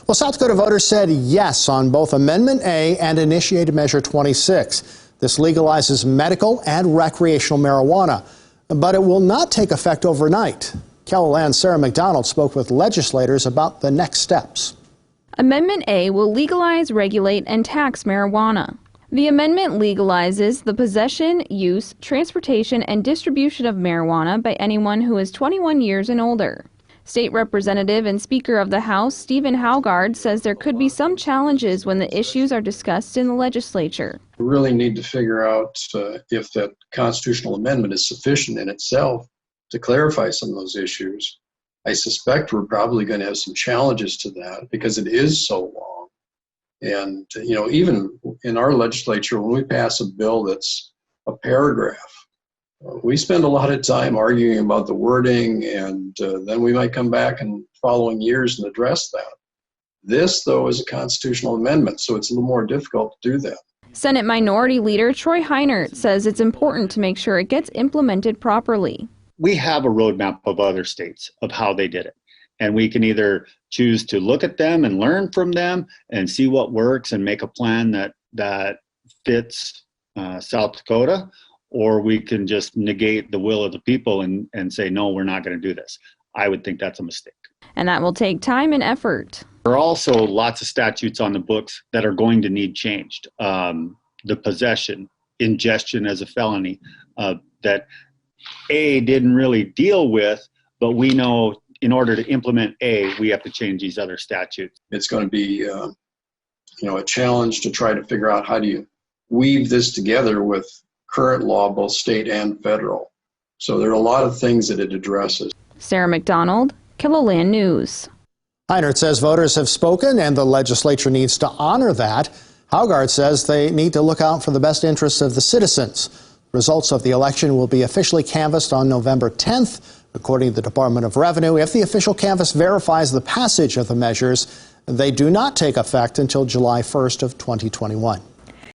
Well, South Dakota voters said yes on both Amendment A and Initiated Measure 26. This legalizes medical and recreational marijuana, but it will not take effect overnight. KELOLAND's Sarah McDonald spoke with legislators about the next steps. Amendment A will legalize, regulate, and tax marijuana. The amendment legalizes the possession, use, transportation, and distribution of marijuana by anyone who is 21 years and older. State Representative and Speaker of the House Stephen Haugard says there could be some challenges when the issues are discussed in the legislature. We really need to figure out if that constitutional amendment is sufficient in itself to clarify some of those issues. I suspect we're probably going to have some challenges to that because it is so long. And, even in our legislature, when we pass a bill that's a paragraph, we spend a lot of time arguing about the wording, and then we might come back in following years and address that. This, though, is a constitutional amendment, so it's a little more difficult to do that. Senate Minority Leader Troy Heinert says it's important to make sure it gets implemented properly. We have a roadmap of other states of how they did it. And we can either choose to look at them and learn from them and see what works and make a plan that fits South Dakota, or we can just negate the will of the people and say, no, we're not going to do this. I would think that's a mistake. And that will take time and effort. There are also lots of statutes on the books that are going to need changed. The possession, ingestion as a felony, that A didn't really deal with, but we know in order to implement A, we have to change these other statutes. It's going to be, a challenge to try to figure out how do you weave this together with current law, both state and federal. So there are a lot of things that it addresses. Sarah McDonald, KELOLAND News. Heinert says voters have spoken and the legislature needs to honor that. Haugard says they need to look out for the best interests of the citizens. Results of the election will be officially canvassed on November 10th. According to the Department of Revenue, if the official canvass verifies the passage of the measures, they do not take effect until July 1st of 2021.